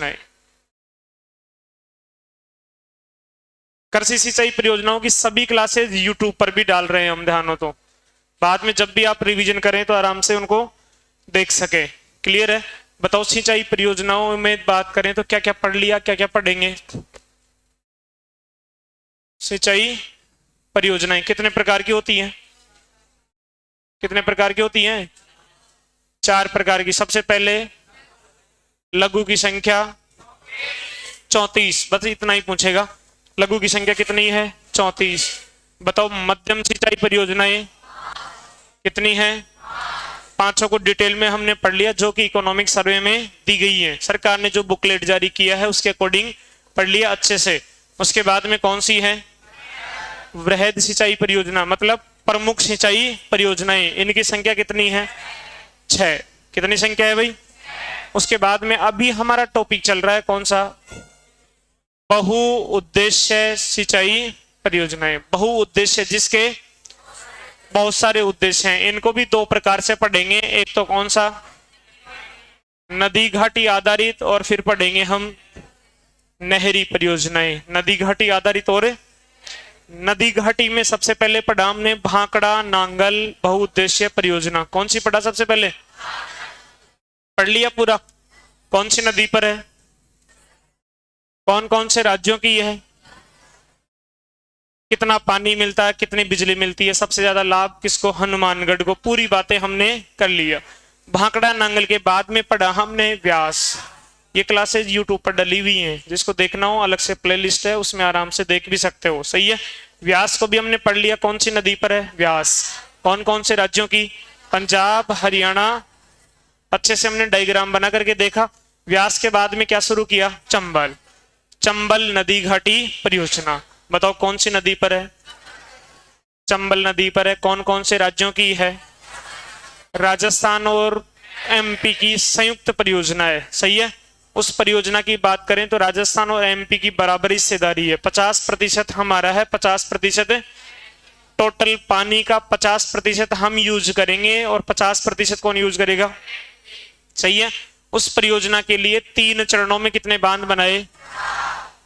नहीं। कृषि सिंचाई परियोजनाओं की सभी क्लासेज यूट्यूब पर भी डाल रहे हैं हम, ध्यान हो तो बाद में जब भी आप रिवीजन करें तो आराम से उनको देख सके। क्लियर है? बताओ सिंचाई परियोजनाओं में बात करें तो क्या क्या पढ़ लिया, क्या क्या पढ़ेंगे? सिंचाई परियोजनाएं कितने प्रकार की होती हैं? कितने प्रकार की होती हैं? 4 प्रकार की। सबसे पहले लघु की संख्या 34, बस इतना ही पूछेगा। लघु की संख्या कितनी है? 34। बताओ मध्यम सिंचाई परियोजनाएं कितनी है? 5 को डिटेल में हमने पढ़ लिया, जो कि इकोनॉमिक सर्वे में दी गई है। सरकार ने जो बुकलेट जारी किया है उसके अकॉर्डिंग पढ़ लिया अच्छे से। उसके बाद में कौन सी है? वृहद सिंचाई परियोजना, मतलब प्रमुख सिंचाई परियोजनाएं। इनकी संख्या कितनी है? 6। कितनी संख्या है भाई? उसके बाद में अभी हमारा टॉपिक चल रहा है कौन सा? बहुउद्देश्य सिंचाई परियोजनाएं। बहुउद्देश्य जिसके बहुत सारे उद्देश्य हैं। इनको भी 2 प्रकार से पढ़ेंगे। एक तो कौन सा? नदी घाटी आधारित, और फिर पढ़ेंगे हम नहरी परियोजनाएं। नदी घाटी आधारित और नदी घाटी में सबसे पहले पढ़ा हमने भांकड़ा नांगल बहुउद्देश्य परियोजना। कौन सी पढ़ा सबसे पहले? पढ़ लिया पूरा? कौन सी नदी पर है? कौन कौन से राज्यों की है? कितना पानी मिलता है, कितनी बिजली मिलती है, सबसे ज्यादा लाभ किसको? हनुमानगढ़ को। पूरी बातें हमने कर लिया। भांकड़ा नांगल के बाद में पढ़ा हमने व्यास। ये क्लासेज यूट्यूब पर डली हुई हैं, जिसको देखना हो अलग से प्लेलिस्ट है, उसमें आराम से देख भी सकते हो। सही है? व्यास को भी हमने पढ़ लिया। कौन सी नदी पर है व्यास? कौन कौन से राज्यों की? पंजाब, हरियाणा। अच्छे से हमने डायग्राम बना करके देखा। व्यास के बाद में क्या शुरू किया? चंबल। चंबल नदी घाटी परियोजना। बताओ कौन सी नदी पर है? चंबल नदी पर है। कौन कौन से राज्यों की है? राजस्थान और एमपी की संयुक्त परियोजना है। सही है? उस परियोजना की बात करें तो राजस्थान और एमपी की बराबर हिस्सेदारी है। 50% हमारा है, 50% टोटल पानी का 50% हम यूज करेंगे और 50% कौन यूज करेगा? सही है? उस परियोजना के लिए 3 चरणों में कितने बांध बनाए?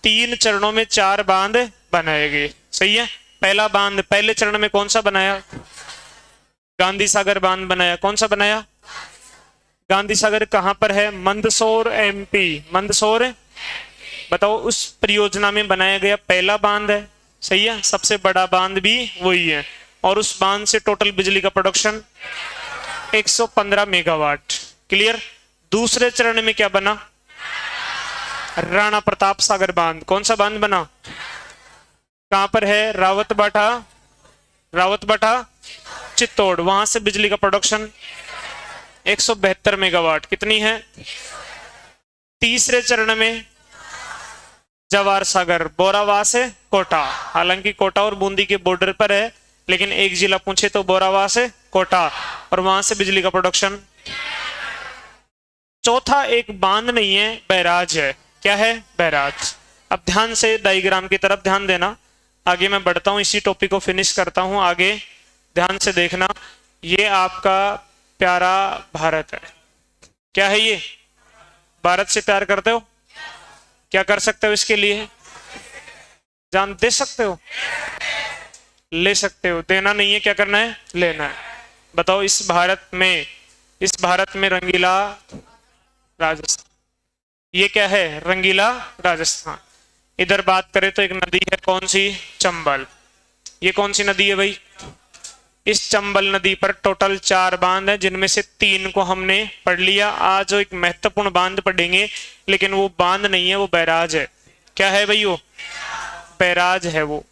3 चरणों में 4 बांध बनाए गए। सही है? पहला बांध पहले चरण में कौन सा बनाया? गांधी सागर बांध बनाया। कौन सा बनाया? गांधी सागर कहां पर है? मंदसौर एमपी। मंदसौर। बताओ उस परियोजना में बनाया गया पहला बांध है। सही है? सबसे बड़ा बांध भी वही है, और उस बांध से टोटल बिजली का प्रोडक्शन 115 मेगावाट। क्लियर? दूसरे चरण में क्या बना? राणा प्रताप सागर बांध। कौन सा बांध बना? कहां पर है? रावतबाटा। रावतबाटा चित्तौड़। वहां से बिजली का प्रोडक्शन 172 मेगावाट। कितनी है? तीसरे चरण में जवाहर सागर, बोरावास है, कोटा। हालांकि कोटा और बूंदी के बॉर्डर पर है, लेकिन एक जिला पूछे तो बोरावास है, कोटा, और वहां से बिजली का प्रोडक्शन। चौथा एक बांध नहीं है, बैराज है। क्या है? बैराज। अब ध्यान से डायग्राम की तरफ ध्यान देना। आगे मैं बढ़ता हूं, इसी टॉपिक को फिनिश करता हूं। आगे ध्यान से देखना। ये आपका प्यारा भारत है। क्या है ये? भारत से प्यार करते हो? क्या कर सकते हो इसके लिए? जान दे सकते हो? ले सकते हो। देना नहीं है, क्या करना है? लेना है। बताओ इस भारत में रंगीला राजस्थान। ये क्या है? रंगीला राजस्थान। इधर बात करें तो एक नदी है, कौन सी? चंबल। ये कौन सी नदी है भाई? इस चंबल नदी पर टोटल 4 बांध हैं, जिनमें से 3 को हमने पढ़ लिया। आज जो एक महत्वपूर्ण बांध पढ़ेंगे, लेकिन वो बांध नहीं है, वो बैराज है। क्या है भाई? वो बैराज है। वो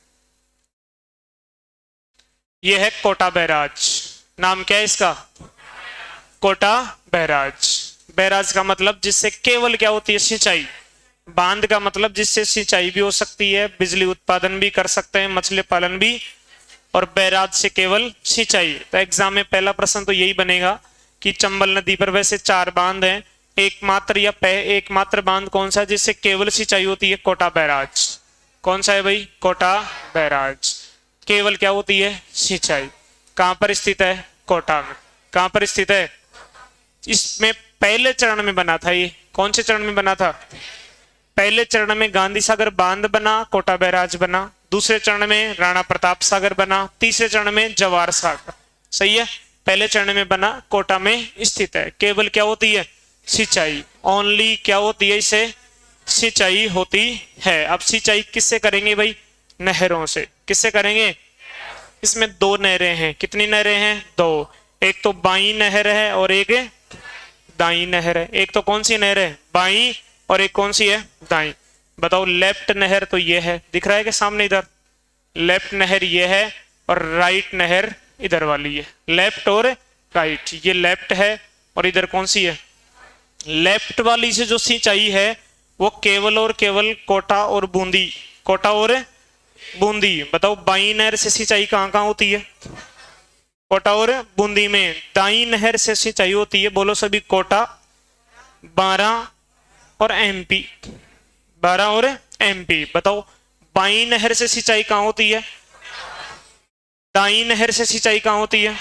ये है कोटा बैराज। नाम क्या है इसका? कोटा बैराज। बैराज का मतलब जिससे केवल क्या होती है? सिंचाई। बांध का मतलब जिससे सिंचाई भी हो सकती है, बिजली उत्पादन भी कर सकते हैं, मछली पालन भी, और बैराज से केवल सिंचाई। तो एग्जाम में पहला प्रश्न तो यही बनेगा कि चंबल नदी पर वैसे 4 बांध हैं, एकमात्र बांध कौन सा जिससे केवल सिंचाई होती है? कोटा बैराज। कौन सा है भाई? कोटा बैराज। केवल क्या होती है? सिंचाई। कहां पर स्थित है? कोटा में। कहां पर स्थित है? इसमें पहले चरण में बना था ये, कौन से चरण में बना था? पहले चरण में गांधी सागर बांध बना, कोटा बैराज बना। दूसरे चरण में राणा प्रताप सागर बना। तीसरे चरण में जवाहर सागर। सही है, पहले चरण में बना, कोटा में स्थित है। केवल क्या होती है? सिंचाई। ओनली क्या होती है? इसे सिंचाई होती है। अब सिंचाई किससे करेंगे भाई? नहरों से। किससे करेंगे? इसमें दो नहरें हैं। कितनी नहरें हैं? दो। एक तो बाई नहर है और एक दाई नहर है। एक तो कौन सी नहर है? बाई। और एक कौन सी है? दाई। बताओ, लेफ्ट नहर तो ये है, दिख रहा है कि सामने इधर? लेफ्ट नहर ये है और राइट नहर इधर वाली है। लेफ्ट और राइट, ये लेफ्ट है और इधर कौन सी है? लेफ्ट वाली से जो सिंचाई है वो केवल और केवल कोटा और बूंदी, कोटा और बूंदी। बताओ, बाई नहर से सिंचाई कहां कहां होती है? कोटा और बूंदी में। दाई नहर से सिंचाई होती है, बोलो सभी, कोटा, बारां और एमपी। बारां और एमपी। बताओ, बाई नहर से सिंचाई कहां होती है? दाई नहर से सिंचाई कहां होती है?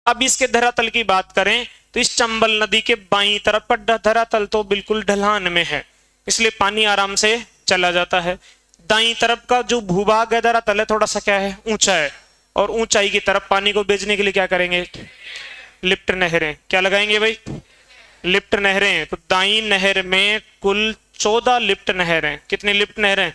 अब इसके धरातल की बात करें तो इस चंबल नदी के बाईं तरफ पर धरातल तो बिल्कुल ढलान में है, इसलिए पानी आराम से चला जाता है। दाईं तरफ का जो भूभाग है, धरातल है, थोड़ा सा क्या है? ऊंचा है। और ऊंचाई की तरफ पानी को भेजने के लिए क्या करेंगे? लिफ्ट नहरें। क्या लगाएंगे भाई? लिफ्ट नहरें। तो दाईं नहर में कुल 14 लिफ्ट नहरें। कितनी लिफ्ट नहरें?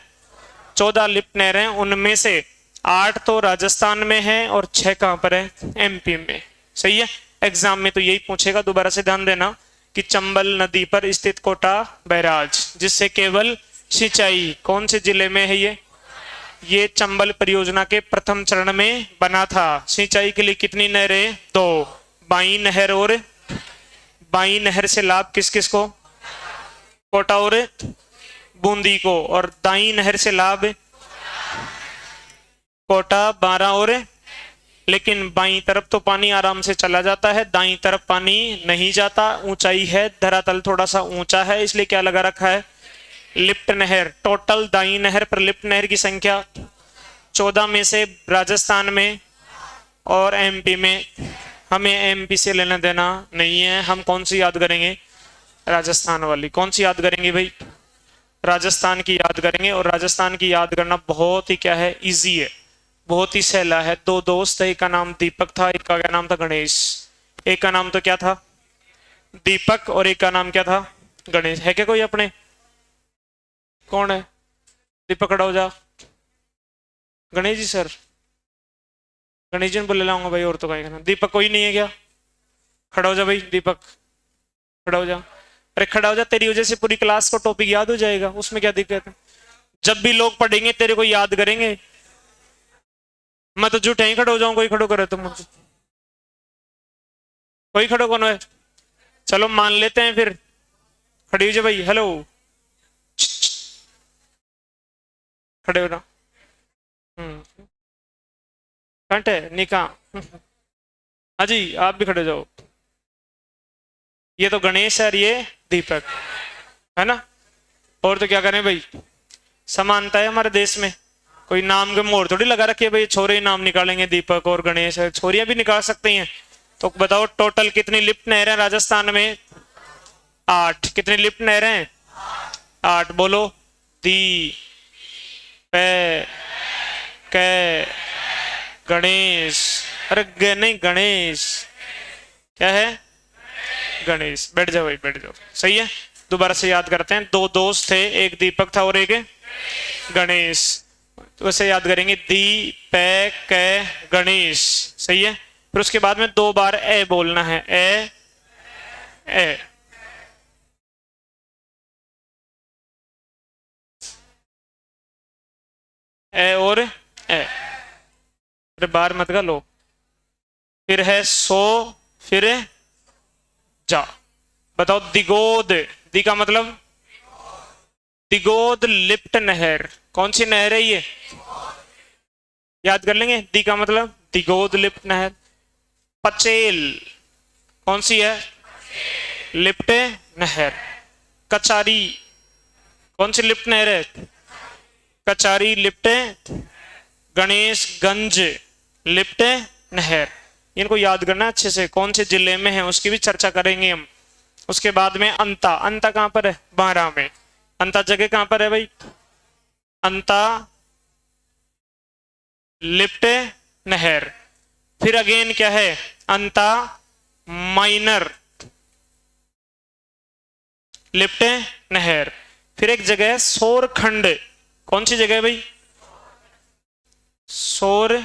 14 लिफ्ट नहरें। उनमें से 8 तो राजस्थान में है और 6 कहां पर है? एमपी में। सही है, एग्जाम में तो यही पूछेगा, दोबारा से ध्यान देना कि चंबल नदी पर स्थित कोटा बैराज, जिससे केवल सिंचाई, कौन से जिले में है ये चंबल परियोजना के प्रथम चरण में बना था। सिंचाई के लिए कितनी नहरें? 2। बाई नहर और बाई नहर से लाभ किस किस को? कोटा और बूंदी को। और दाई नहर से लाभ कोटा, बारां और, लेकिन बाईं तरफ तो पानी आराम से चला जाता है, दाईं तरफ पानी नहीं जाता। ऊंचाई है, धरातल थोड़ा सा ऊंचा है, इसलिए क्या लगा रखा है? लिफ्ट नहर। टोटल दाई नहर पर लिफ्ट नहर की संख्या 14 में से राजस्थान में और एमपी में। हमें एमपी से लेना देना नहीं है, हम कौन सी याद करेंगे? राजस्थान वाली। कौन सी याद करेंगे भाई? राजस्थान की याद करेंगे। और राजस्थान की याद करना बहुत ही क्या है? इजी है, बहुत ही सहला है। 2 दोस्त है, एक का नाम दीपक था, एक का क्या नाम था? गणेश। एक का नाम तो क्या था? दीपक, और एक का नाम क्या था? गणेश। है क्या कोई अपने? कौन है? दीपक खड़ा हो जा। गणेश जी सर, गणेश जी बोले लाऊंगा भाई, और तो कहीं ना। दीपक कोई नहीं है क्या? खड़ा हो जा भाई, दीपक खड़ा हो जा। अरे खड़ा हो जा, तेरी वजह से पूरी क्लास को टॉपिक याद हो जाएगा, उसमें क्या दिक्कत है? जब भी लोग पढ़ेंगे तेरे को याद करेंगे। मैं तो झूठे ही खड़ा हो जाऊं, कोई खड़ो करे तो मुझे। कोई खड़ो कौन है? चलो मान लेते हैं फिर। खड़ी हो जा भाई। हेलो, खड़े हो ना। घंटे निका। हाँ जी, आप भी खड़े जाओ। ये तो गणेश है और ये दीपक है ना। और तो क्या करें भाई, समानता है हमारे देश में। कोई नाम के मोहर थोड़ी लगा रखी है भाई, छोरे ही नाम निकालेंगे, दीपक और गणेश है, छोरियां भी निकाल सकती हैं। तो बताओ, टोटल कितनी लिफ्ट नहरें राजस्थान में? 8। कितनी लिफ्ट नहरें? 8। बोलो, दी पे के गणेश। अरे नहीं, गणेश क्या है? गणेश। बैठ जाओ भाई, बैठ जाओ। सही है, दोबारा से याद करते हैं। 2 दोस्त थे, एक दीपक था और एक गणेश। तो वैसे याद करेंगे, दी पे के गणेश। सही है, फिर उसके बाद में 2 बार ए बोलना है। ए ए। ए और ए। अरे बार मत लो। फिर है सो, फिर जा। बताओ, दिगोद। दी का मतलब? दिगोद लिफ्ट नहर। कौन सी नहर है ये? याद कर लेंगे। दी का मतलब दिगोद लिफ्ट नहर। पचेल कौन सी है? लिफ्ट नहर। कचारी कौन सी लिफ्ट नहर है? कचारी लिफ्ट। गणेशगंज लिफ्ट नहर। इनको याद करना अच्छे से, कौन से जिले में है उसकी भी चर्चा करेंगे हम। उसके बाद में अंता, अंता कहां पर है? 12 में। अंता जगह कहां पर है भाई? अंता लिप्ट नहर। फिर अगेन क्या है? अंता माइनर लिप्ट नहर। फिर एक जगह है सोरखंड। कौन सी जगह है भाई? सोर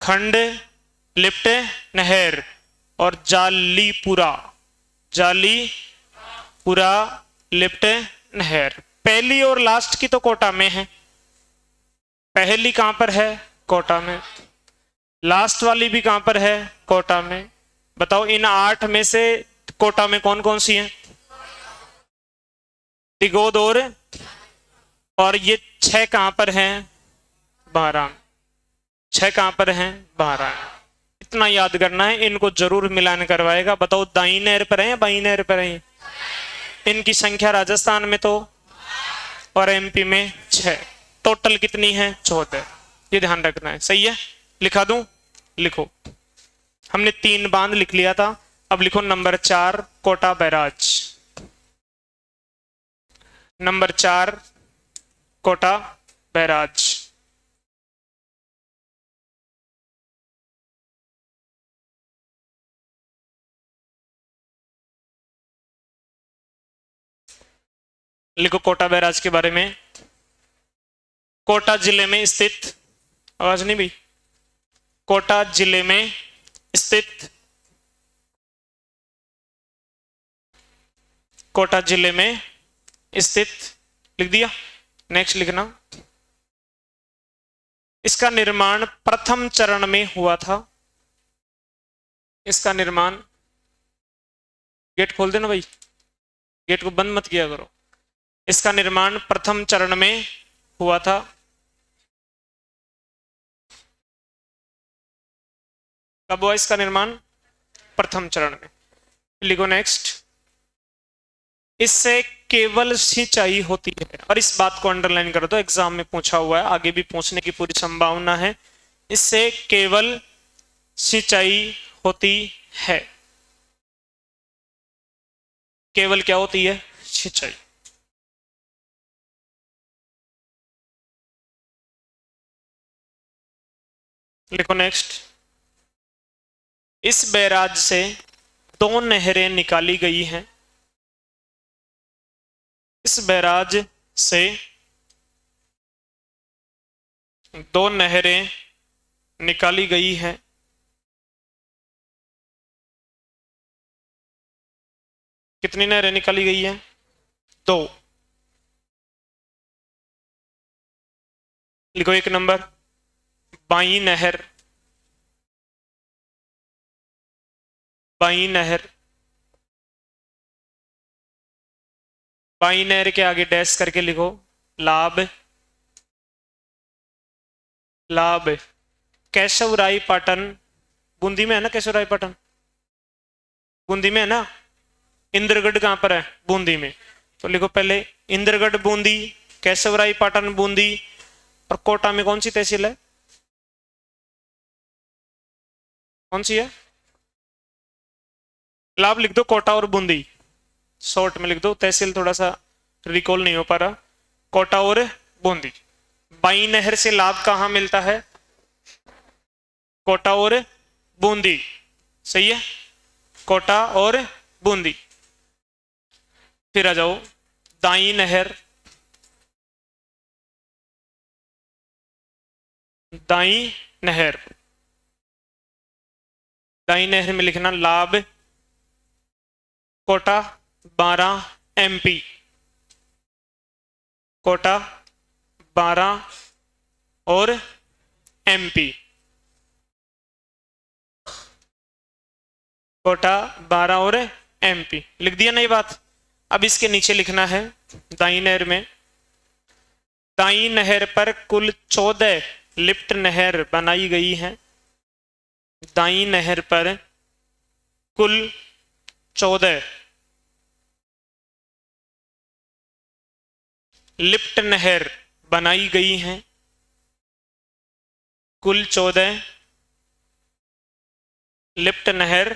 खंड लिप्ट नहर। और जालीपुरा, जालीपुरा लिप्ट नहर। पहली और लास्ट की तो कोटा में है। पहली कहां पर है? कोटा में। लास्ट वाली भी कहां पर है? कोटा में। बताओ इन 8 में से कोटा में कौन कौन सी है? तिगोद और ये 6 कहां पर हैं? 12। 6 कहां पर हैं? 12। इतना याद करना है, इनको जरूर मिलान करवाएगा। बताओ दाई नहर पर है या बाई नहर पर है? इनकी संख्या राजस्थान में तो और एमपी में 6। टोटल कितनी है? 14। ये ध्यान रखना है। सही है? लिखा दूं? लिखो। हमने 3 बांध लिख लिया था, अब लिखो number 4 Kota barrage. Number 4 Kota barrage. लिखो कोटा बैराज के बारे में। कोटा जिले में स्थित, आवाज नहीं भी, कोटा जिले में स्थित, कोटा जिले में स्थित, लिख दिया। नेक्स्ट लिखना। इसका निर्माण प्रथम चरण में हुआ था। इसका निर्माण, गेट खोल देना भाई, गेट को बंद मत किया करो। इसका निर्माण प्रथम चरण में हुआ था। कब हुआ इसका निर्माण? प्रथम चरण में। लिखो नेक्स्ट। इससे केवल सिंचाई होती है, और इस बात को अंडरलाइन कर दो, एग्जाम में पूछा हुआ है, आगे भी पूछने की पूरी संभावना है। इससे केवल सिंचाई होती है। केवल क्या होती है? सिंचाई। लिखो नेक्स्ट। इस बैराज से 2 नहरें निकाली गई हैं। इस बैराज से 2 नहरें निकाली गई हैं। कितनी नहरें निकाली गई हैं? 2। लिखो 1 नंबर बाई नहर, बाई नहर। बाई नहर के आगे डैश करके लिखो लाभ, लाभ। केशवराय पाटन बूंदी में है ना? केशवराय पाटन बूंदी में है ना? इंद्रगढ़ कहां पर है? बूंदी में। तो लिखो पहले इंद्रगढ़ बूंदी, केशवराय पाटन बूंदी, और कोटा में कौन सी तहसील है? कौन सी है? लाभ लिख दो, कोटा और बूंदी शॉर्ट में लिख दो, तहसील थोड़ा सा रिकॉल नहीं हो पा रहा। कोटा और बूंदी। बाई नहर से लाभ कहां मिलता है? कोटा और बूंदी। सही है? कोटा और बूंदी। फिर आ जाओ दाई नहर, दाई नहर। दाई नहर में लिखना लाभ कोटा 12 एमपी, कोटा 12 और एमपी, कोटा 12 और एमपी। लिख दिया ना ये बात? अब इसके नीचे लिखना है दाई नहर में। दाई नहर पर कुल 14 लिफ्ट नहर बनाई गई हैं। दाई नहर पर कुल 14 लिफ्ट नहर बनाई गई हैं। कुल 14 लिफ्ट नहर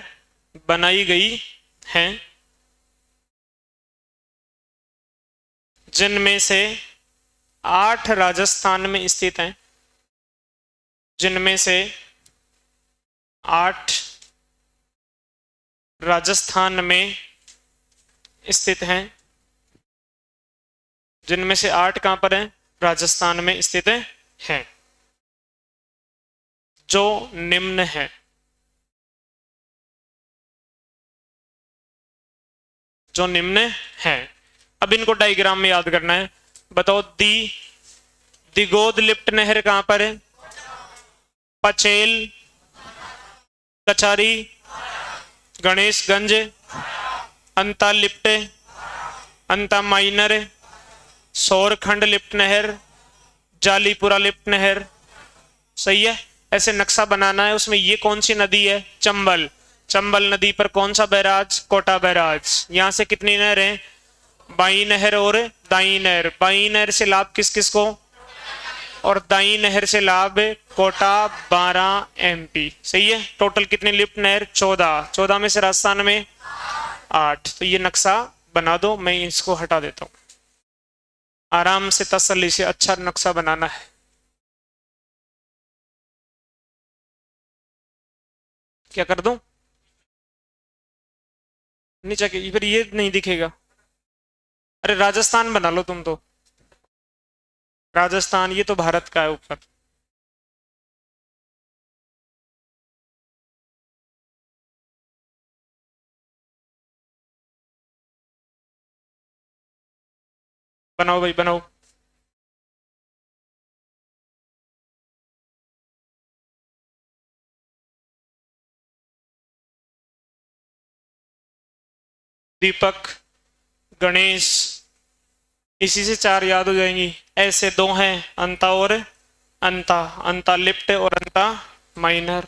बनाई गई हैं, जिनमें से 8 राजस्थान में स्थित हैं, जिनमें से 8 राजस्थान में स्थित हैं, जिनमें से 8 कहां पर हैं, राजस्थान में स्थित हैं, जो निम्न है, जो निम्न है। अब इनको डायग्राम में याद करना है। बताओ, दिगोद लिफ्ट नहर कहां पर है, पचेल, कचारी, गणेशगंज, अंता लिफ्ट, अंता माइनर, सौरखंड लिफ्ट नहर, जालीपुरा लिफ्ट नहर। सही है। ऐसे नक्शा बनाना है। उसमें ये कौन सी नदी है, चंबल, चंबल नदी पर कौन सा बैराज, कोटा बैराज। यहां से कितनी नहर है, बाई नहर और दाई नहर। बाई नहर से लाभ किस किस को, और दाई नहर से लाभ कोटा 12 एमपी। सही है। टोटल कितनी लिफ्ट नहर, 14। 14 में से राजस्थान में 8। तो ये नक्शा बना दो, मैं इसको हटा देता हूं। आराम से तसल्ली से अच्छा नक्शा बनाना है। क्या कर दूं, नीचे के, फिर ये नहीं दिखेगा। अरे राजस्थान बना लो तुम तो, राजस्थान ये तो भारत का है ऊपर। बनाओ भाई बनाओ। दीपक, गणेश, इसी से 4 याद हो जाएंगी। ऐसे 2 हैं, अंता और अंता, अंता लिफ्ट और अंता माइनर।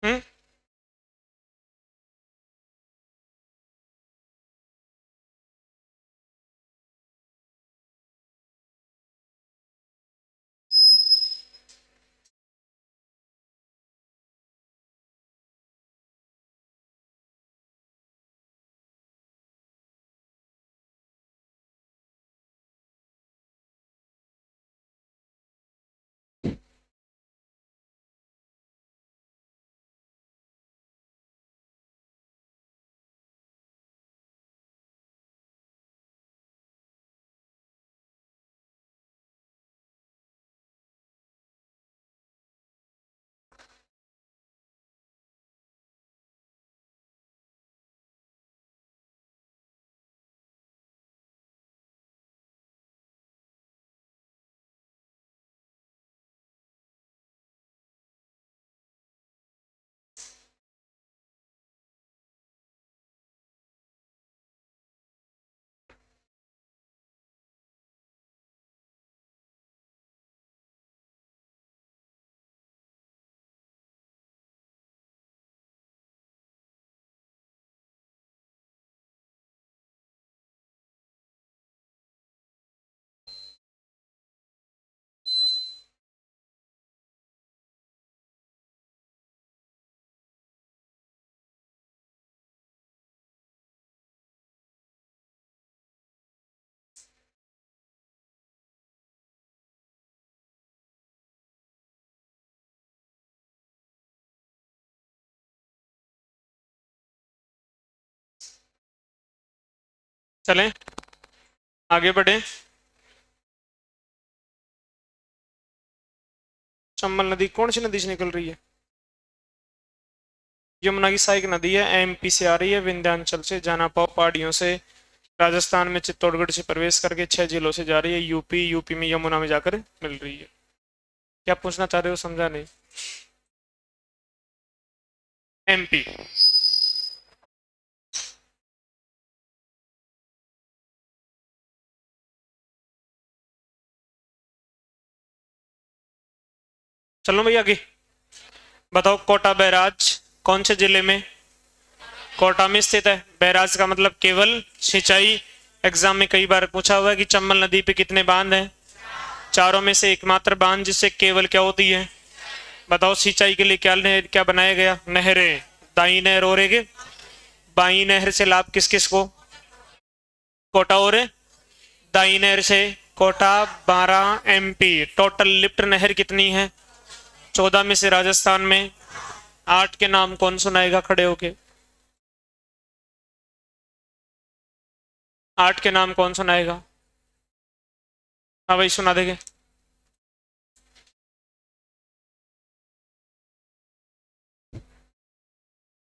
हम्म। चलें आगे बढ़े। चंबल नदी कौन सी नदी से निकल रही है, यमुना की सहायक नदी है, एमपी से आ रही है, विंध्याचल से, जाना पाओ पहाड़ियों से राजस्थान में चित्तौड़गढ़ से प्रवेश करके 6 जिलों से जा रही है यूपी, यूपी में यमुना में जाकर मिल रही है। क्या पूछना चाह रहे हो, समझा नहीं। एमपी। चलो भैया आगे बताओ। कोटा बैराज कौन से जिले में? कोटा में स्थित है। बैराज का मतलब केवल सिंचाई। एग्जाम में कई बार पूछा हुआ है कि चंबल नदी पे कितने बांध हैं? चारों में से एकमात्र बांध जिससे केवल क्या होती है? बताओ सिंचाई के लिए क्या बनाया गया? नहरें। दाई नहर और एक बाई नहर से लाभ किस किस को? कोटा और दाई नहर से। कोटा 12 एमपी। टोटल लिफ्ट नहर कितनी है? 14 में से राजस्थान में 8 के नाम कौन सुनाएगा खड़े होके? 8 के नाम कौन सुनाएगा? हाँ भाई सुना देंगे।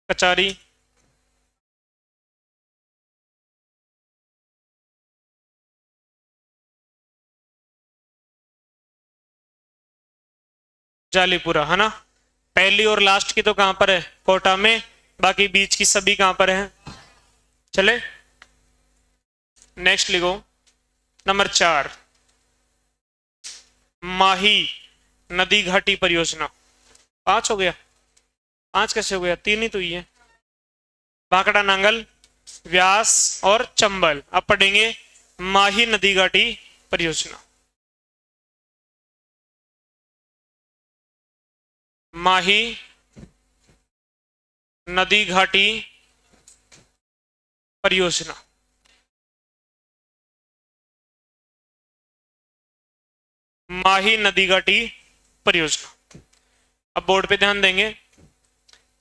कचारी, जालीपुरा, है ना। पहली और लास्ट की तो कहां पर है? कोटा में। बाकी बीच की सभी कहां पर है? चले नेक्स्ट लिखो। नंबर 4 माही नदी घाटी परियोजना। 5 हो गया? 5 कैसे हो गया? 3 ही तो ही है। भाखड़ा नांगल, व्यास और चंबल। अब पढ़ेंगे माही नदी घाटी परियोजना। माही नदी घाटी परियोजना। माही नदी घाटी परियोजना। अब बोर्ड पे ध्यान देंगे।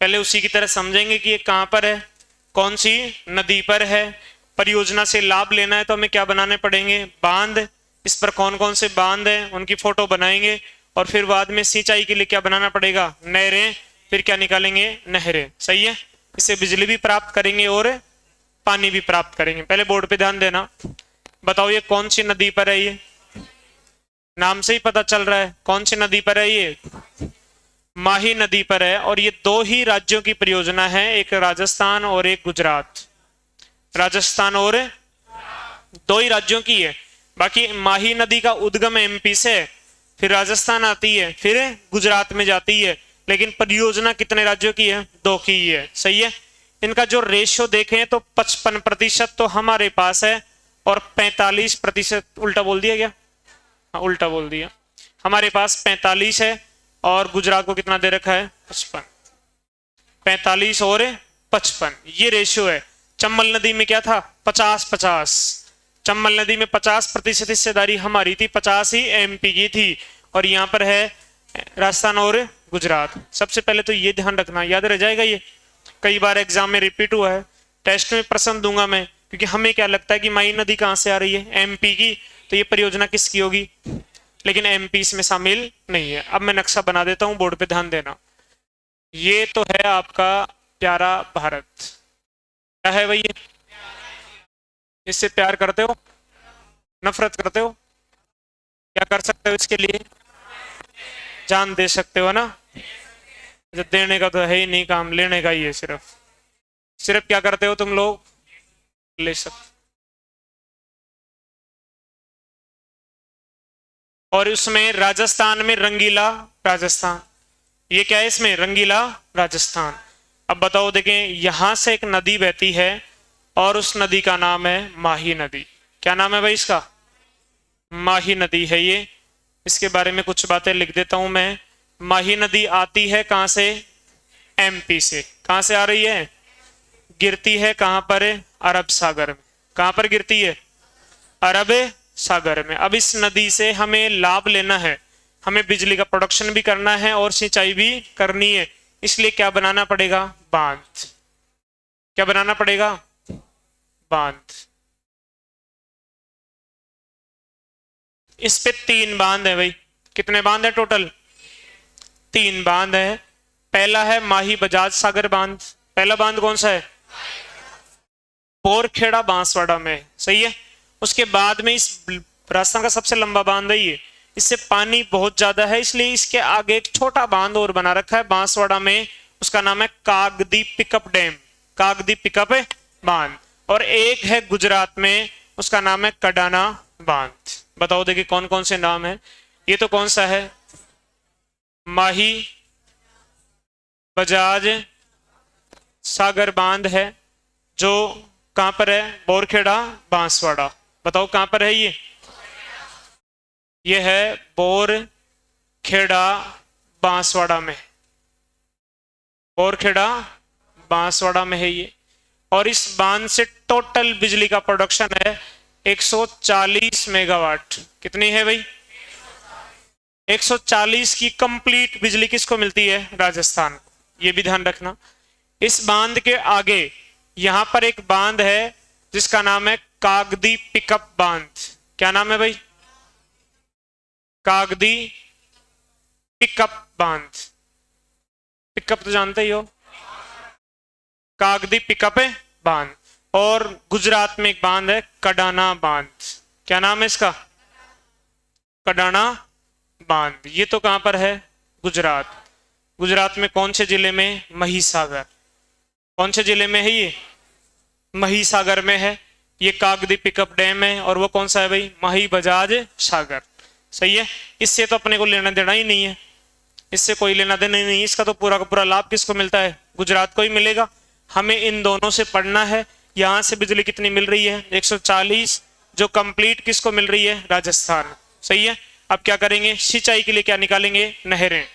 पहले उसी की तरह समझेंगे कि ये कहां पर है, कौन सी नदी पर है। परियोजना से लाभ लेना है तो हमें क्या बनाने पड़ेंगे? बांध। इस पर कौन कौन से बांध हैं उनकी फोटो बनाएंगे। और फिर बाद में सिंचाई के लिए क्या बनाना पड़ेगा? नहरें। फिर क्या निकालेंगे? नहरें। सही है। इससे बिजली भी प्राप्त करेंगे और पानी भी प्राप्त करेंगे। पहले बोर्ड पे ध्यान देना। बताओ ये कौन सी नदी पर है? ये नाम से ही पता चल रहा है कौन सी नदी पर है। ये माही नदी पर है। और ये 2 ही राज्यों की परियोजना है, एक राजस्थान और एक गुजरात। राजस्थान और 2 ही राज्यों की है। बाकी माही नदी का उद्गम एमपी से, फिर राजस्थान आती है, फिर गुजरात में जाती है। लेकिन परियोजना कितने राज्यों की है? 2 की ही है। सही है। इनका जो रेशियो देखें तो 55% तो हमारे पास है और 45%, उल्टा बोल दिया क्या? हाँ उल्टा बोल दिया। हमारे पास 45 है और गुजरात को कितना दे रखा है? 55। 45 और 55 ये रेशियो है। चंबल नदी में क्या था? 50-50। चंबल नदी में 50% हिस्सेदारी हमारी थी, 50 ही एमपी की थी। और यहां पर है राजस्थान और गुजरात। सबसे पहले तो ये ध्यान रखना, याद रह जाएगा। ये कई बार एग्जाम में रिपीट हुआ है। टेस्ट में प्रश्न दूंगा मैं, क्योंकि हमें क्या लगता है कि माई नदी कहां से आ रही है? एमपी की। तो ये परियोजना किसकी होगी? लेकिन एमपी इसमें शामिल नहीं है। अब मैं नक्शा बना देता हूं, बोर्ड पे ध्यान देना। ये तो है आपका प्यारा भारत। क्या है भाई? इससे प्यार करते हो, नफरत करते हो? क्या कर सकते हो इसके लिए? जान दे सकते हो ना। जो देने का तो है ही नहीं, काम लेने का ही है। सिर्फ सिर्फ क्या करते हो तुम लोग? ले सकते। और उसमें राजस्थान में रंगीला राजस्थान। ये क्या है इसमें? रंगीला राजस्थान। अब बताओ, देखें यहां से एक नदी बहती है और उस नदी का नाम है माही नदी। क्या नाम है भाई इसका? माही नदी है ये। इसके बारे में कुछ बातें लिख देता हूं मैं। माही नदी आती है कहां से? एमपी से। कहां से आ रही है? गिरती है कहां पर? अरब सागर में। कहां पर गिरती है? अरब सागर में। अब इस नदी से हमें लाभ लेना है, हमें बिजली का प्रोडक्शन भी करना है और सिंचाई भी करनी है। इसलिए क्या बनाना पड़ेगा? बांध। क्या बनाना पड़ेगा? बांध। इस पे 3 बांध है भाई। कितने बांध है टोटल? 3 बांध है। पहला है माही बजाज सागर बांध। पहला बांध कौन सा है? बोरखेड़ा बांसवाड़ा में है, सही है। उसके बाद में इस राजस्थान का सबसे लंबा बांध है ये, इससे पानी बहुत ज्यादा है, इसलिए इसके आगे एक छोटा बांध और बना रखा है बांसवाड़ा में, उसका नाम है कागदी पिकअप डैम, कागदी पिकअप बांध। और एक है गुजरात में, उसका नाम है कडाना बांध। बताओ देखिए कौन कौन से नाम है। ये तो कौन सा है, माही बजाज सागर बांध है, जो कहां पर है, बोरखेड़ा बांसवाड़ा। बताओ कहां पर है ये है बोरखेड़ा बांसवाड़ा में, बोरखेड़ा बांसवाड़ा में है ये। और इस बांध से टोटल बिजली का प्रोडक्शन है 140 मेगावाट। कितनी है भाई, 140 की कंप्लीट बिजली किसको मिलती है, राजस्थान। ये भी ध्यान रखना। इस बांध के आगे यहां पर एक बांध है जिसका नाम है कागदी पिकअप बांध। क्या नाम है भाई, कागदी पिकअप बांध। पिकअप तो जानते ही हो, कागदी पिकअप है बांध। और गुजरात में एक बांध है कडाना बांध। क्या नाम है इसका, कडाना बांध। ये तो कहां पर है, गुजरात। गुजरात में कौन से जिले में, महिसागर। कौन से जिले में है ये, महिसागर में है। ये कागदी पिकअप डैम है, और वो कौन सा है भाई, माही बजाज सागर। सही है। इससे तो अपने को लेना देना ही नहीं है, इससे कोई लेना देना ही नहीं। इसका तो पूरा का पूरा लाभ किसको मिलता है, गुजरात को ही मिलेगा। हमें इन दोनों से पढ़ना है। यहां से बिजली कितनी मिल रही है, 140, जो कंप्लीट किसको मिल रही है, राजस्थान। सही है। अब क्या करेंगे, सिंचाई के लिए क्या निकालेंगे, नहरें।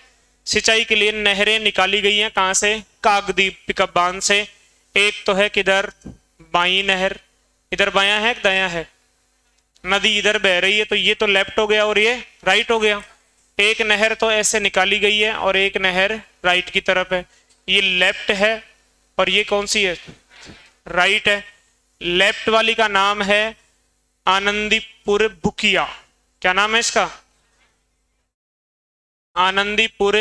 सिंचाई के लिए नहरें निकाली गई हैं कहां से, कागदी पिकअप बांध से। एक तो है किधर, बाई नहर, इधर बायां है दायां है, नदी इधर बह रही है, तो ये तो लेफ्ट हो गया और ये राइट हो गया। एक नहर तो ऐसे निकाली गई है और एक नहर राइट की तरफ है। ये लेफ्ट है और ये कौन सी है, राइट है। लेफ्ट वाली का नाम है आनंदीपुर बुकिया। क्या नाम है इसका, आनंदीपुर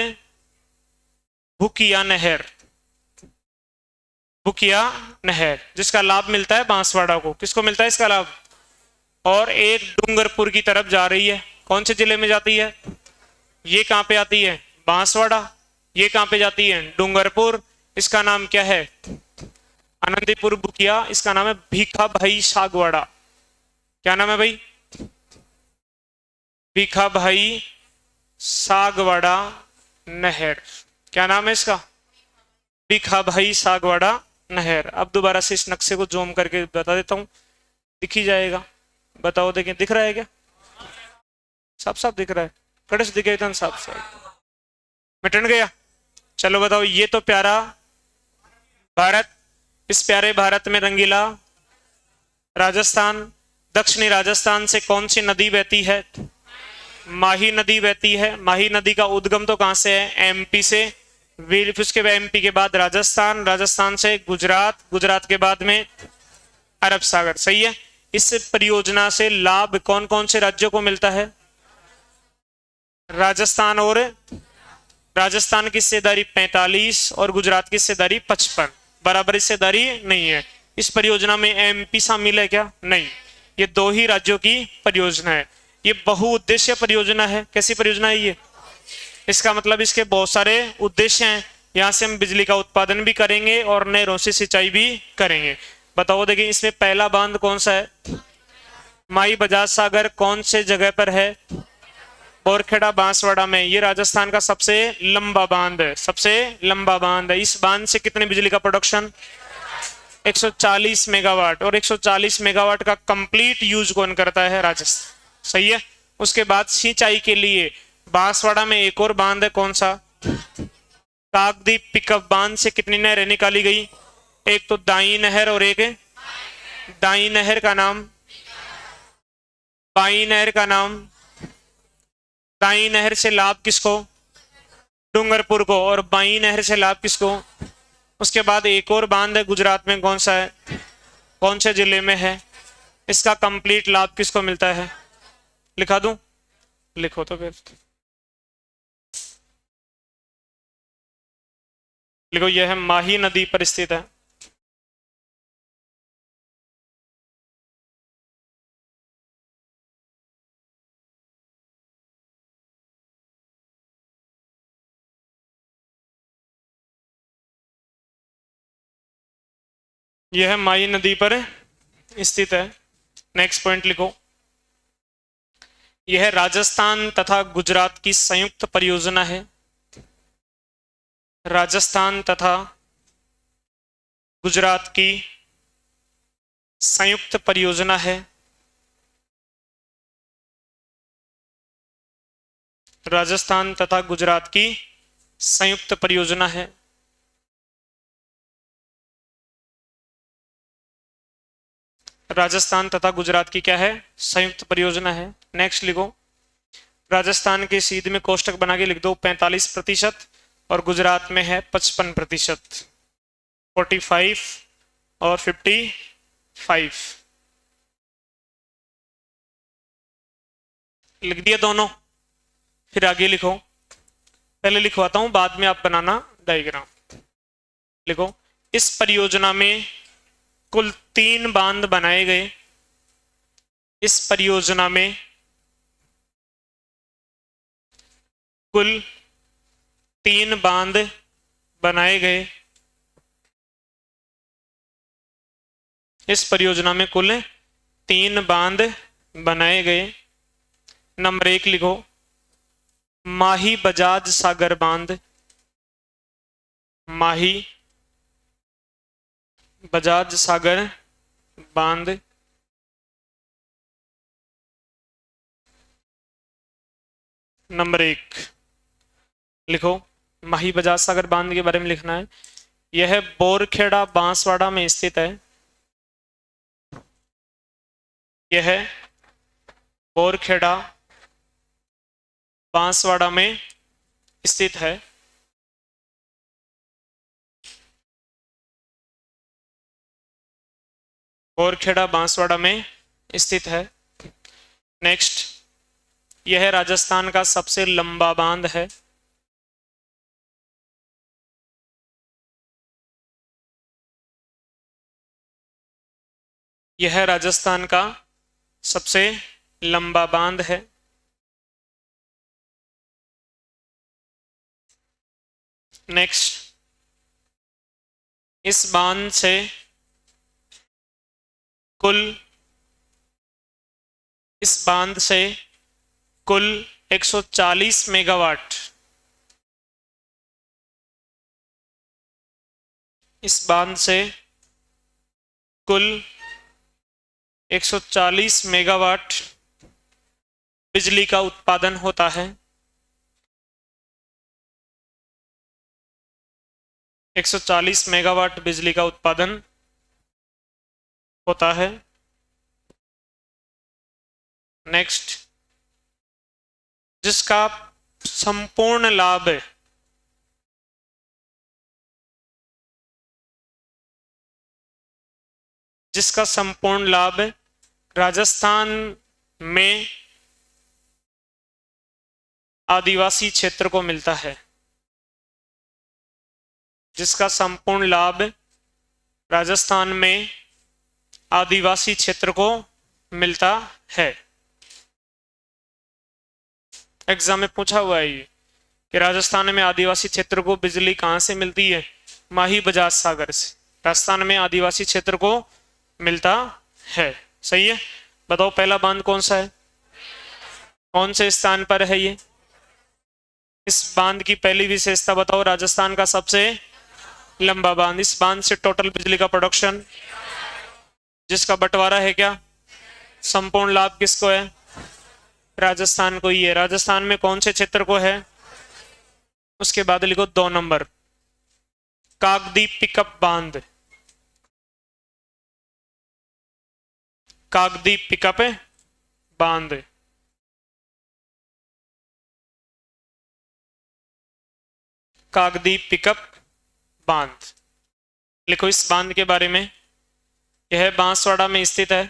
बुकिया नहर, बुकिया नहर, जिसका लाभ मिलता है बांसवाड़ा को। किसको मिलता है इसका लाभ। और एक डूंगरपुर की तरफ जा रही है, कौन से जिले में जाती है, ये कहां पे आती है, बांसवाड़ा। ये कहां पे जाती है, डूंगरपुर। इसका नाम क्या है, आनंदीपुर बुकिया। इसका नाम है भीखा भाई सागवाड़ा। क्या नाम है भाई, भीखा भाई सागवाड़ा नहर। क्या नाम है इसका, भीखा भाई सागवाड़ा नहर। अब दोबारा से इस नक्शे को जूम करके बता देता हूं, दिख ही जाएगा। बताओ देखें, दिख रहा है क्या, साफ साफ दिख रहा है, कड़े से दिखे इतना साफ साफ, मिटन गया। चलो बताओ, ये तो प्यारा भारत, इस प्यारे भारत में रंगीला राजस्थान। दक्षिणी राजस्थान से कौन सी नदी बहती है, माही नदी बहती है। माही नदी का उद्गम तो कहां से है, एमपी से। उसके बाद एमपी के बाद राजस्थान, राजस्थान से गुजरात, गुजरात के बाद में अरब सागर। सही है। इस परियोजना से लाभ कौन कौन से राज्यों को मिलता है, राजस्थान। और राजस्थान की हिस्सेदारी 45 और गुजरात की हिस्सेदारी 55, बराबर हिस्सेदारी नहीं है। इस परियोजना में एमपी शामिल है क्या, नहीं। ये दो ही राज्यों की परियोजना है। ये बहुउद्देश्य परियोजना है। कैसी परियोजना है ये, इसका मतलब इसके बहुत सारे उद्देश्य हैं। यहां से हम बिजली का उत्पादन भी करेंगे और नहरों से सिंचाई भी करेंगे। बताओ देखिए, इसमें पहला बांध कौन सा है, माई बजाज सागर कौन से जगह पर है, बोरखेड़ा बांसवाड़ा में। ये राजस्थान का सबसे लंबा बांध है, सबसे लंबा बांध है। इस बांध से कितने बिजली का प्रोडक्शन, 140 मेगावाट। और 140 मेगावाट का कंप्लीट यूज कौन करता है, राजस्थान। सही है। उसके बाद सिंचाई के लिए बांसवाड़ा में एक और बांध है, कौन सा, कागदी पिकअप बांध से कितनी नहरें निकाली गई, एक तो दाई नहर और एक दाई नहर का नाम, बाई नहर का नाम। दाई नहर से लाभ किसको, डूंगरपुर को। और बाई नहर से लाभ किसको। उसके बाद एक और बांध है गुजरात में, कौन सा है, कौन से जिले में है, इसका कंप्लीट लाभ किसको मिलता है, लिखा दूं, लिखो तो फिर लिखो। यह है माही नदी पर स्थित है। यह माई नदी पर स्थित है। नेक्स्ट पॉइंट लिखो। यह राजस्थान तथा गुजरात की संयुक्त परियोजना है। राजस्थान तथा गुजरात की संयुक्त परियोजना है। राजस्थान तथा गुजरात की संयुक्त परियोजना है। राजस्थान तथा गुजरात की क्या है? संयुक्त परियोजना है। नेक्स्ट लिखो। राजस्थान के सीध में कोष्टक बना के लिख दो 45% और गुजरात में है 55%। 45 और 55 लिख दिया दोनों। फिर आगे लिखो। पहले लिखवाता हूं, बाद में आप बनाना डायग्राम। लिखो। इस परियोजना में कुल 3 बांध बनाए गए। इस परियोजना में कुल 3 बांध बनाए गए। इस परियोजना में कुल 3 बांध बनाए गए। नंबर 1 लिखो। माही बजाज सागर बांध। माही बजाज सागर बांध। नंबर 1 लिखो। माही बजाज सागर बांध के बारे में लिखना है। यह बोरखेड़ा बांसवाड़ा में स्थित है। यह बोरखेड़ा बांसवाड़ा में स्थित है। बोरखेड़ा बांसवाड़ा में स्थित है। नेक्स्ट। यह राजस्थान का सबसे लंबा बांध है। यह राजस्थान का सबसे लंबा बांध है। नेक्स्ट। इस बांध से कुल 140 मेगावाट। इस बांध से कुल 140 मेगावाट बिजली का उत्पादन होता है। 140 मेगावाट बिजली का उत्पादन होता है। नेक्स्ट। जिसका संपूर्ण लाभ राजस्थान में आदिवासी क्षेत्र को मिलता है। जिसका संपूर्ण लाभ राजस्थान में आदिवासी क्षेत्र को मिलता है। एग्जाम में पूछा हुआ है ये कि राजस्थान में आदिवासी क्षेत्र को बिजली कहां से मिलती है? माही बजाज सागर से राजस्थान में आदिवासी क्षेत्र को मिलता है। सही है। बताओ पहला बांध कौन सा है? कौन से स्थान पर है ये? इस बांध की पहली विशेषता बताओ। राजस्थान का सबसे लंबा बांध। इस बांध से टोटल बिजली का प्रोडक्शन, जिसका बंटवारा है क्या? संपूर्ण लाभ किसको है? राजस्थान को ही है। राजस्थान में कौन से क्षेत्र को है? उसके बाद लिखो 2 नंबर कागदी पिकअप बांध। कागदी पिकअप बांध। कागदी पिकअप बांध लिखो इस बांध के बारे में। यह बांसवाड़ा में स्थित है।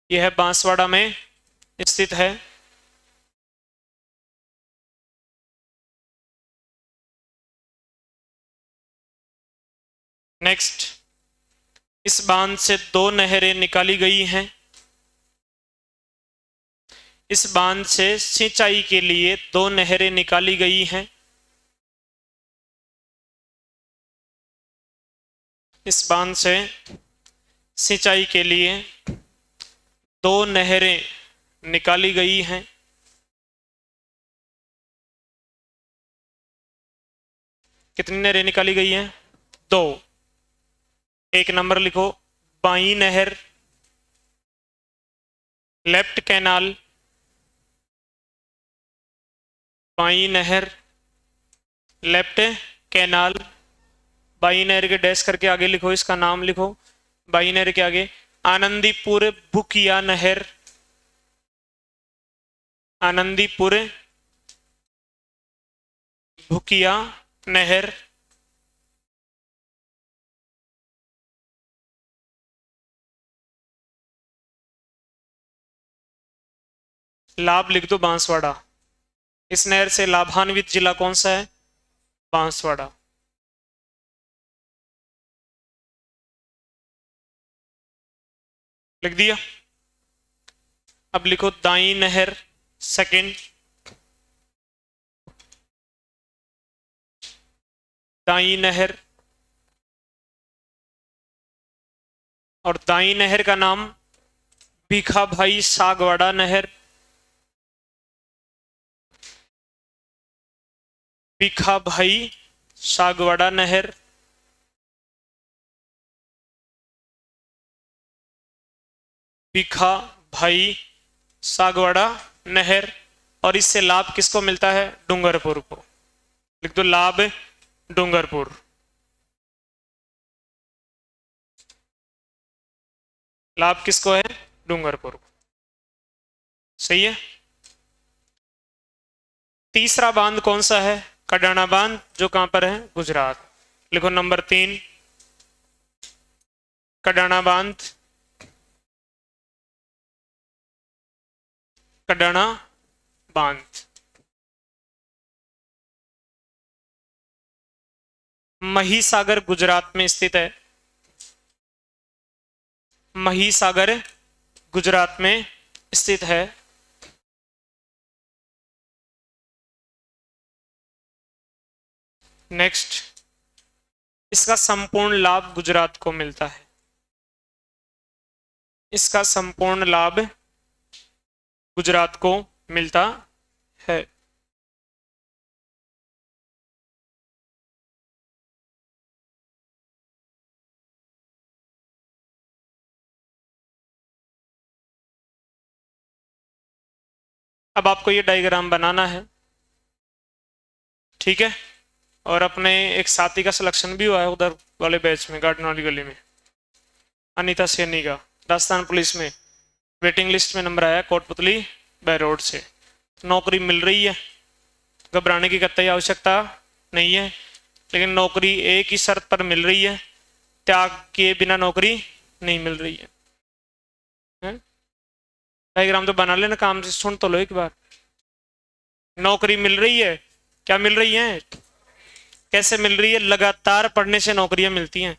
यह बांसवाड़ा में स्थित है। नेक्स्ट। इस बांध से 2 नहरें निकाली गई हैं। इस बांध से सिंचाई के लिए 2 नहरें निकाली गई हैं। इस बांध से सिंचाई के लिए 2 नहरें निकाली गई हैं। कितनी नहरें निकाली गई हैं? 2। एक नंबर लिखो, बाई नहर, लेफ्ट कैनाल, बाई नहर, लेफ्ट कैनाल। बाई नहर के डैश करके आगे लिखो, इसका नाम लिखो। बाई नहर के आगे आनंदीपुर भुकिया नहर, आनंदीपुर भुकिया नहर। लाभ लिख दो बांसवाड़ा। इस नहर से लाभान्वित जिला कौन सा है? बांसवाड़ा। लिख दिया। अब लिखो दाई नहर सेकंड, दाई नहर, और दाई नहर का नाम भीखा भाई सागवाड़ा नहर, भीखा भाई सागवाड़ा नहर। भीखा भाई सागवाड़ा नहर। और इससे लाभ किसको मिलता है? डूंगरपुर को। लिख दो लाभ डूंगरपुर। लाभ किसको है? डूंगरपुर को। सही है। तीसरा बांध कौन सा है? कडाना बांध, जो कहां पर है? गुजरात। लिखो नंबर 3 कडाना बांध, कडाना बांध। महिसागर गुजरात में स्थित है। महिसागर गुजरात में स्थित है। नेक्स्ट, इसका संपूर्ण लाभ गुजरात को मिलता है। इसका संपूर्ण लाभ गुजरात को मिलता है। अब आपको ये डायग्राम बनाना है, ठीक है। और अपने एक साथी का सिलेक्शन भी हुआ है उधर वाले बैच में, गार्डन वाली गली में, अनीता सैनी का, राजस्थान पुलिस में वेटिंग लिस्ट में नंबर आया, कोटपुतली बाय रोड से। नौकरी मिल रही है, घबराने की कतई आवश्यकता नहीं है। लेकिन नौकरी एक ही शर्त पर मिल रही है, त्याग किए बिना नौकरी नहीं मिल रही है। डायग्राम तो बना लेना, काम से सुन तो लो एक बार। नौकरी मिल रही है, क्या मिल रही है? कैसे मिल रही है? लगातार पढ़ने से नौकरियां मिलती हैं।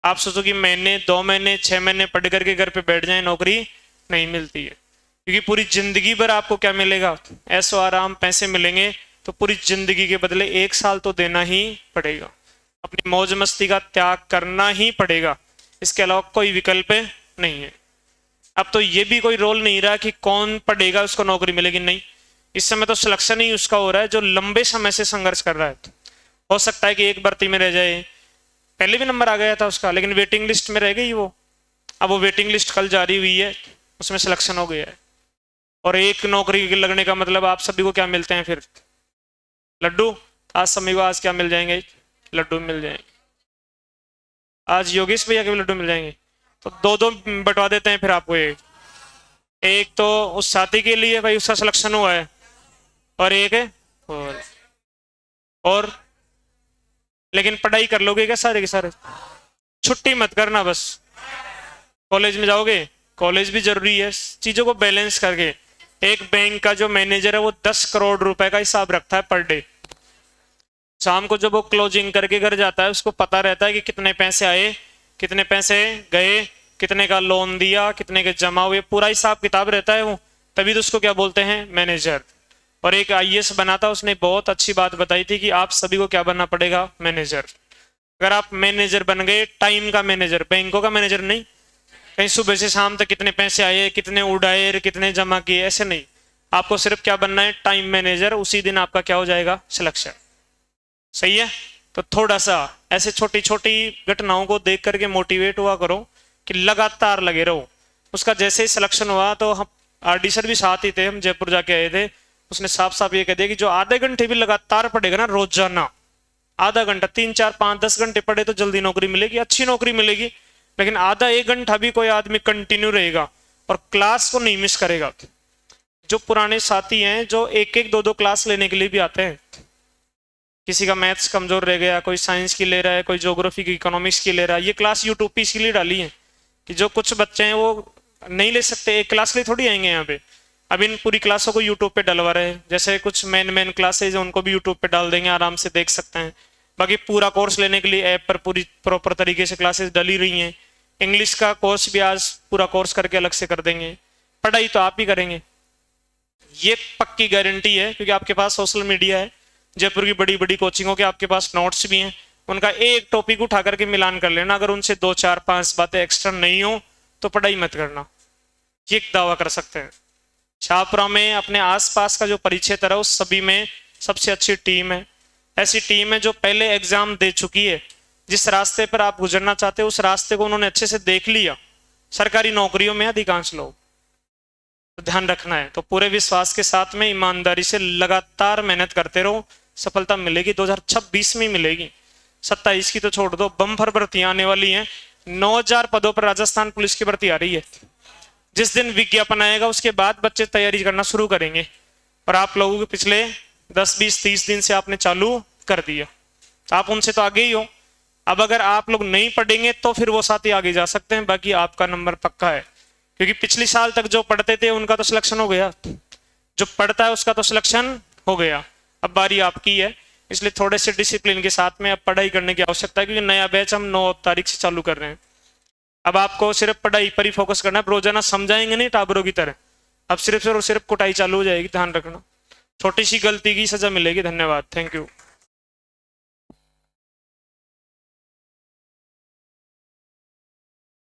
आप सोचो कि महीने 2 महीने 6 महीने पढ़ करके घर पे बैठ जाए, नौकरी नहीं मिलती है। क्योंकि पूरी जिंदगी भर आपको क्या मिलेगा? ऐसो आराम पैसे मिलेंगे, तो पूरी जिंदगी के बदले 1 साल तो देना ही पड़ेगा। अपनी मौज मस्ती का त्याग करना ही पड़ेगा, इसके अलावा कोई विकल्प नहीं है। अब तो ये भी कोई रोल नहीं रहा कि कौन पढ़ेगा उसको नौकरी मिलेगी, नहीं। इस समय तो सिलेक्शन ही उसका हो रहा है जो लंबे समय से संघर्ष कर रहा है। हो सकता है कि एक भर्ती में रह जाए, पहले भी नंबर आ गया था उसका, लेकिन वेटिंग लिस्ट में रह गई वो। अब वो वेटिंग लिस्ट कल जारी हुई है, उसमें सिलेक्शन हो गया है। और एक नौकरी लगने का मतलब आप सभी को क्या मिलते हैं फिर? लड्डू। आज सभी को आज क्या मिल जाएंगे? लड्डू मिल जाएंगे। आज योगेश भैया के भी लड्डू मिल जाएंगे। तो 2-2 बंटवा देते हैं फिर आपको। एक तो उस साथी के लिए भाई, उसका सिलेक्शन हुआ है, और एक है और लेकिन पढ़ाई कर लोगे क्या सारे के सारे? छुट्टी मत करना बस। कॉलेज में जाओगे, कॉलेज भी जरूरी है, चीजों को बैलेंस करके। एक बैंक का जो मैनेजर है वो 10 करोड़ रुपए का हिसाब रखता है पर डे। शाम को जब वो क्लोजिंग करके घर जाता है, उसको पता रहता है कि कितने पैसे आए, कितने पैसे गए, कितने का लोन दिया, कितने के जमा हुए, पूरा हिसाब किताब रहता है वो। तभी तो उसको क्या बोलते हैं? मैनेजर। और एक आईएएस बना था, उसने बहुत अच्छी बात बताई थी कि आप सभी को क्या बनना पड़ेगा? मैनेजर। अगर आप मैनेजर बन गए, टाइम का मैनेजर, बैंकों का मैनेजर नहीं, कहीं सुबह से शाम तक कितने पैसे आए, कितने उड़ाए, कितने जमा किए, ऐसे नहीं। आपको सिर्फ क्या बनना है, टाइम मैनेजर। उसी दिन आपका क्या हो जाएगा, सिलेक्शन। सही है। तो थोड़ा सा ऐसे छोटी छोटी घटनाओं को देख करके मोटिवेट हुआ करो कि लगातार लगे रहो। उसका जैसे ही सिलेक्शन हुआ तो हम आरडी सर भी साथ ही थे, हम जयपुर जाके आए थे, उसने साफ साफ ये कह दिया कि जो आधे घंटे भी लगातार पढ़ेगा ना रोजाना, आधा घंटा, 3 4 5 10 घंटे पढ़े तो जल्दी नौकरी मिलेगी, अच्छी नौकरी मिलेगी। लेकिन आधा 1 घंटा भी कोई आदमी कंटिन्यू रहेगा और क्लास को नहीं मिस करेगा। जो पुराने साथी हैं जो एक एक दो दो क्लास लेने के लिए भी आते हैं, किसी का मैथ्स कमजोर रह गया, कोई साइंस की ले रहा है, कोई ज्योग्राफी की, इकोनॉमिक्स की ले रहा है, ये क्लास यूट्यूब पे इसलिए डाली है कि जो कुछ बच्चे हैं वो नहीं ले सकते, एक क्लास के लिए थोड़ी आएंगे यहाँ पे। अब इन पूरी क्लासों को यूट्यूब पे डलवा रहे हैं, जैसे कुछ मेन क्लासेज हैं उनको भी यूट्यूब पे डाल देंगे, आराम से देख सकते हैं। बाकी पूरा कोर्स लेने के लिए ऐप पर पूरी प्रॉपर तरीके से क्लासेस डली रही हैं। इंग्लिश का कोर्स भी आज पूरा कोर्स करके अलग से कर देंगे। पढ़ाई तो आप ही करेंगे, ये पक्की गारंटी है, क्योंकि आपके पास सोशल मीडिया है, जयपुर की बड़ी बड़ी कोचिंगों के आपके पास नोट्स भी हैं, उनका एक टॉपिक उठा करके मिलान कर लेना। अगर उनसे 2 4 5 बातें एक्स्ट्रा नहीं हो तो पढ़ाई मत करना, ये एक दावा कर सकते हैं। शाहपुरा में अपने आसपास का जो परिक्षेत्र है उस सभी में सबसे अच्छी टीम है। ऐसी टीम है जो पहले एग्जाम दे चुकी है, जिस रास्ते पर आप गुजरना चाहते हो उस रास्ते को उन्होंने अच्छे से देख लिया। सरकारी नौकरियों में अधिकांश लोग, तो ध्यान रखना है। तो पूरे विश्वास के साथ में ईमानदारी से लगातार मेहनत करते रहो, सफलता मिलेगी। 2026 में मिलेगी, 27 की तो छोड़ दो, बम्पर भर्तियां आने वाली हैं। 9000 पदों पर राजस्थान पुलिस की भर्ती आ रही है। जिस दिन विज्ञापन आएगा उसके बाद बच्चे तैयारी करना शुरू करेंगे, और आप लोगों के पिछले 10 20 30 दिन से आपने चालू कर दिया, तो आप उनसे तो आगे ही हो। अब अगर आप लोग नहीं पढ़ेंगे तो फिर वो साथी आगे जा सकते हैं, बाकी आपका नंबर पक्का है, क्योंकि पिछले साल तक जो पढ़ते थे उनका तो सिलेक्शन हो गया, जो पढ़ता है उसका तो सिलेक्शन हो गया। अब बारी आपकी है, इसलिए थोड़े से डिसिप्लिन के साथ में अब पढ़ाई करने की आवश्यकता है, क्योंकि नया बैच हम 9 तारीख से चालू कर रहे हैं। अब आपको सिर्फ पढ़ाई पर ही फोकस करना है, रोजाना समझाएंगे नहीं टाबरों की तरह, अब सिर्फ और सिर्फ कुटाई चालू हो जाएगी, ध्यान रखना। छोटी सी गलती की सजा मिलेगी। धन्यवाद, थैंक यू।